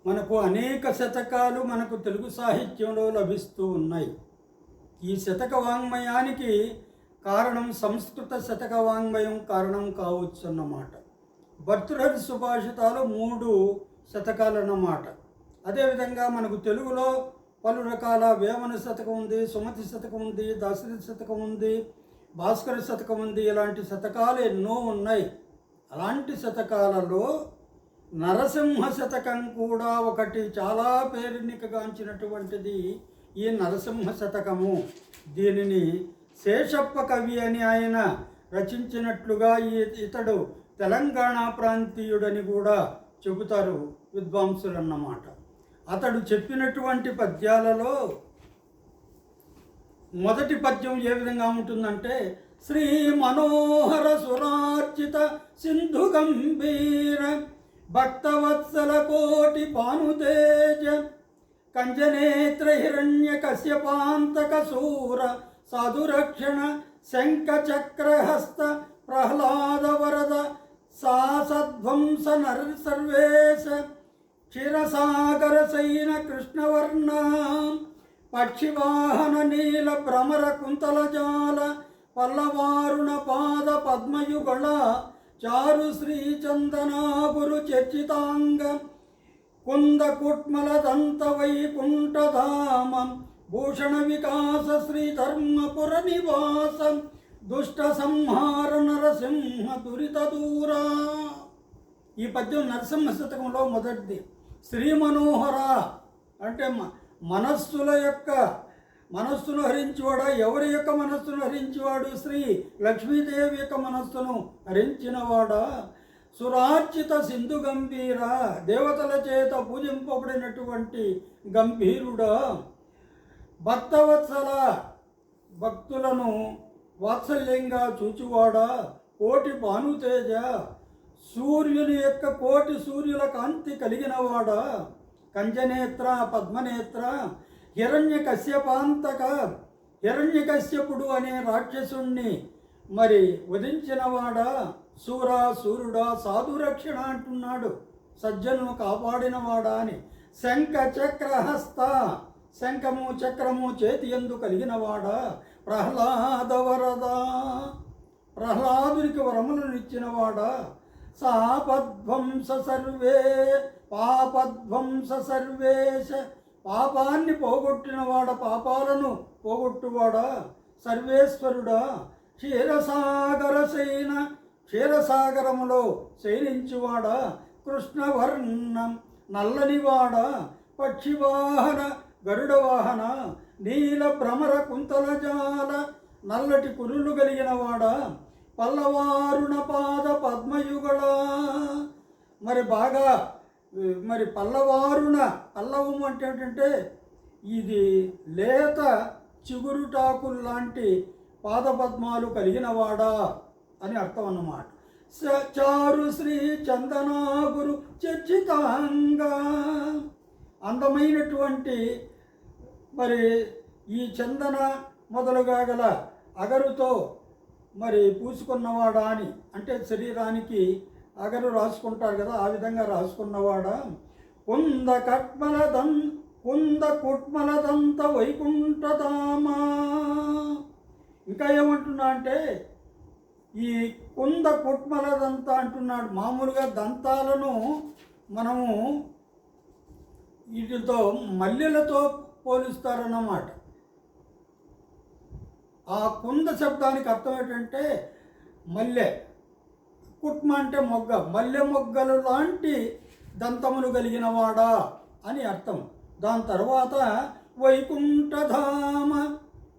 మనకు అనేక శతకాలు మనకు తెలుగు సాహిత్యంలో లభిస్తూ ఉన్నాయి. ఈ శతక వాంగ్మయానికి కారణం సంస్కృత శతక వాంగ్మయం కారణం కావచ్చు అన్నమాట. భర్తృహరి సుభాషితాలు 3 శతకాలన్నమాట. అదేవిధంగా మనకు తెలుగులో పలు రకాల వేమన శతకం ఉంది, సుమతి శతకం ఉంది, దశరథ శతకం ఉంది, భాస్కర శతకం ఉంది. ఇలాంటి శతకాలు ఎన్నో ఉన్నాయి. అలాంటి శతకాలలో నరసింహ శతకం కూడా ఒకటి చాలా పేరునికగాంచినటువంటిది ఈ నరసింహ శతకము. దీనిని శేషప్ప కవి అని ఆయన రచించినట్లుగా ఇతడు తెలంగాణ ప్రాంతీయుడని కూడా చెబుతారు విద్వాంసులు అన్నమాట. అతడు చెప్పినటువంటి పద్యాలలో మొదటి పద్యం ఏ విధంగా ఉంటుందంటే, శ్రీ మనోహర సురార్చిత సింధు గంభీర భక్తవత్సల కోటి భానుతేజ కంజనేత్ర హిరణ్య కశ్యపాంతక శూర సాధురక్షణ శంఖ చక్రహస్త ప్రహ్లాద వరద సాసధ్వంస నర సర్వేశ క్షీరసాగర సైన కృష్ణవర్ణ పక్షివాహన నీల భ్రమర కుంతలజాల పల్లవారుణ పాద పద్మయుగళ చారు శ్రీచందనాపురు చర్చితాంగ కుంద కుట్మల దంత వైకుంఠధామ భూషణ వికాస శ్రీధర్మపుర నివాస దుష్ట సంహార నరసింహ దురిత దూరా. ఈ పద్యం నరసింహ శతకంలో మొదటిది. శ్రీ మనోహర అంటే మనస్సును హరించేవాడా? ఎవరి యొక్క మనస్సును హరించేవాడు? శ్రీ లక్ష్మీదేవి యొక్క మనస్సును హరించినవాడా? సురార్చిత సింధు గంభీర దేవతల చేత పూజింపబడినటువంటి గంభీరుడా? భక్తవత్సల భక్తులను వాత్సల్యంగా చూచువాడా? కోటి భానుతేజ సూర్యుని యొక్క కోటి సూర్యుల కాంతి కలిగినవాడా? కంజనేత్ర పద్మనేత్ర హిరణ్య కశ్యపాంతక హిరణ్యకశ్యపుడు అనే రాక్షసుణ్ణి మరి వధించినవాడా? సూరుడా సాధురక్షణ అంటున్నాడు, సజ్జనును కాపాడినవాడా అని. శంఖ చక్రహస్త శంఖము చక్రము చేతి యందు కలిగినవాడా? ప్రహ్లాద వరద ప్రహ్లాదునికి వరములను ఇచ్చినవాడా? పాపధ్వంస సర్వేశ పాపాన్ని పోగొట్టినవాడ పాపాలను పోగొట్టువాడా? సర్వేశ్వరుడా? క్షీరసాగరములో శయనించువాడా? కృష్ణవర్ణం నల్లనివాడా? పక్షివాహన గరుడవాహన నీల భ్రమర కుంతలజాల నల్లటి కురులు కలిగినవాడా? పల్లవారుణ పాద పద్మయుగళ మరి పల్లవం అంటే ఏంటంటే ఇది లేత చిగురుటాకులు లాంటి పాదపద్మాలు కలిగినవాడా అని అర్థం అన్నమాట. చారు శ్రీ చందనాగురు చర్చితాంగా అందమైనటువంటి మరి ఈ చందన మొదలుగా గల అగరుతో మరి పూసుకున్నవాడా అని, అంటే శరీరానికి అగరు రాసుకుంటారు కదా, ఆ విధంగా రాసుకున్నవాడా? కుంద కుట్మలదంత వైకుంఠధామా. ఇంకా ఏమంటున్నా అంటే ఈ కుంద కుట్మలదంత అంటున్నాడు. మామూలుగా దంతాలను మనము వీటితో మల్లెలతో పోలుస్తారన్నమాట. ఆ కుంద శబ్దానికి అర్థం ఏంటంటే మల్లె, కుట్మ అంటే మొగ్గ, మల్లె మొగ్గలు లాంటి దంతములు కలిగినవాడా అని అర్థం. దాని తర్వాత వైకుంఠధామ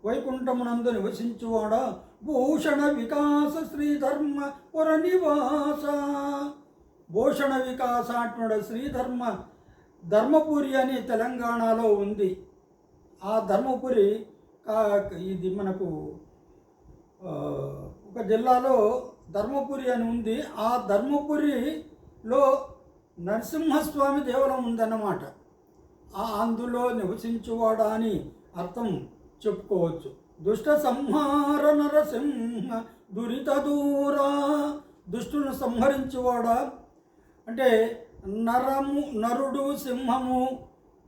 వైకుంఠమునందు నివసించువాడా? భూషణ వికాస శ్రీధర్మ పుర నివాస భూషణ వికాస అంటున్నాడు. ధర్మపురి అని తెలంగాణలో ఉంది. ఆ ధర్మపురి ఇది మనకు ఒక జిల్లాలో ధర్మపురి అని ఉంది. ఆ ధర్మపురిలో నరసింహస్వామి దేవాలయం ఉందన్నమాట. అందులో నివసించువాడా అని అర్థం చెప్పుకోవచ్చు. దుష్ట సంహార నరసింహ దురిత దూరా దుష్టులను సంహరించువాడా అంటే నరుడు సింహము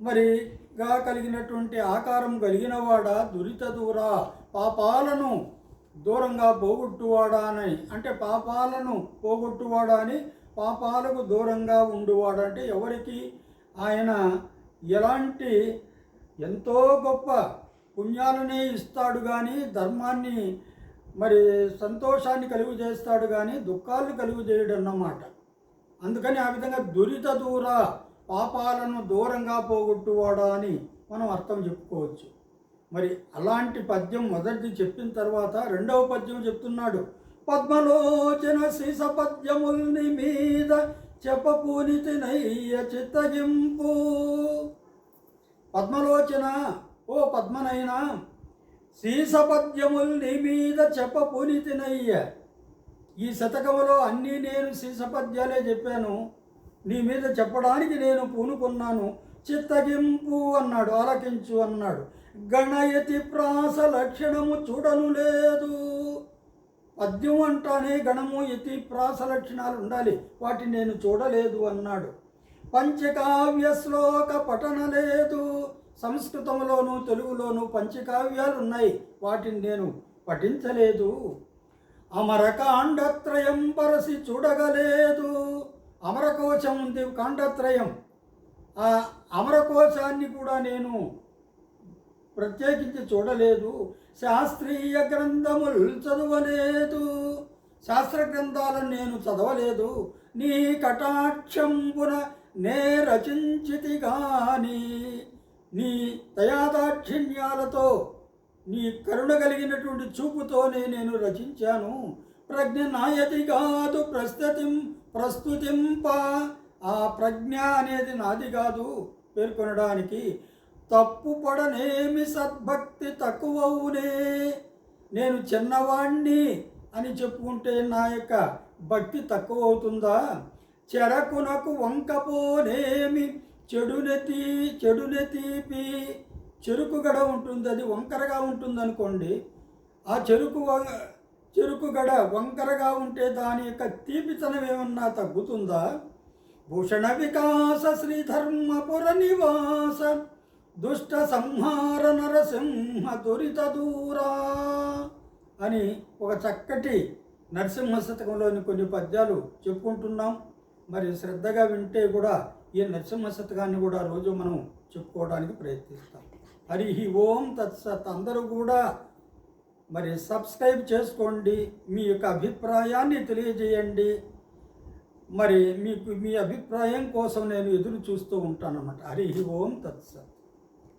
మరిగా కలిగినటువంటి ఆకారం కలిగినవాడా దురిత దూరా పాపాలను దూరంగా పోగొట్టువాడా అని, అంటే పాపాలను పోగొట్టువాడా అని, పాపాలకు దూరంగా ఉండువాడా అంటే ఎవరికి ఆయన ఎలాంటి ఎంతో గొప్ప పుణ్యాలనే ఇస్తాడు కానీ ధర్మాన్ని సంతోషాన్ని కలుగు చేస్తాడు కానీ దుఃఖాలను కలుగు చేయడు అన్నమాట. అందుకని ఆ విధంగా దురిత దూర పాపాలను దూరంగా పోగొట్టువాడా అని మనం అర్థం చెప్పుకోవచ్చు. అలాంటి పద్యం మొదటిది చెప్పిన తర్వాత రెండవ పద్యం చెప్తున్నాడు. పద్మలోచన శీస పద్యముల్ని మీద చెప్పపూనితినయ్య చిత్తగింపు. పద్మలోచన ఓ పద్మనైనా శీసపద్యముల్ని మీద చెప్పపూనితినయ్య. ఈ శతకములో అన్నీ నేను శీసపద్యాలే చెప్పాను, నీ మీద చెప్పడానికి నేను పూనుకున్నాను. చిత్తగింపు అన్నాడు, ఆలకించు అన్నాడు. గణయతి ప్రాస లక్షణము చూడను లేదు. పద్యం అంటానే గణము యతి ప్రాస లక్షణాలు ఉండాలి, వాటిని నేను చూడలేదు అన్నాడు. పంచకావ్య శ్లోక పఠన లేదు. సంస్కృతంలోను తెలుగులోను పంచకావ్యాలు ఉన్నాయి, వాటిని నేను పఠించలేదు. అమరకాండత్రయం పరసి చూడగలేదు. అమరకోశం ఉంది కాండత్రయం, ఆ అమరకోశాన్ని కూడా నేను ప్రత్యేకించి చూడలేదు. శాస్త్రీయ గ్రంథములు చదవలేదు. శాస్త్ర గ్రంథాలను నేను చదవలేదు. నీ కటాక్షంబున నే రచించితి గాని, నీ దయాదాక్షిణ్యాలతో నీ కరుణ కలిగినటువంటి చూపుతోనే నేను రచించాను. ప్రజ్ఞ నాయతి కాదు ప్రస్తుతింప. ఆ ప్రజ్ఞ అనేది నాది కాదు పేర్కొనడానికి. తప్పు పడనేమి సద్భక్తి తక్కువవునే. నేను చిన్నవాణ్ణి అని చెప్పుకుంటే నా యొక్క భక్తి తక్కువ అవుతుందా? చెరకునకు వంకపోనేమి చెడునె తీపి. చెరుకు గడ ఉంటుంది, అది వంకరగా ఉంటుంది అనుకోండి. ఆ చెరుకు గడ వంకరగా ఉంటే దాని యొక్క తీపితనం ఏమన్నా తగ్గుతుందా? భూషణ వికాస శ్రీధర్మపుర నివాస దుష్ట సంహార నరసింహ దురిత దూరా అని ఒక చక్కటి నరసింహ శతకంలోని కొన్ని పద్యాలు చెప్పుకుంటున్నాం. శ్రద్ధగా వింటే కూడా ఈ నరసింహ శతకాన్ని కూడా రోజు మనం చెప్పుకోవడానికి ప్రయత్నిస్తాం. హరి ఓం తత్సత్. అందరూ కూడా సబ్స్క్రైబ్ చేసుకోండి, మీ యొక్క అభిప్రాయాన్ని తెలియజేయండి. మీకు మీ అభిప్రాయం కోసం నేను ఎదురు చూస్తూ ఉంటాను అన్నమాట. హరి ఓం తత్సత్.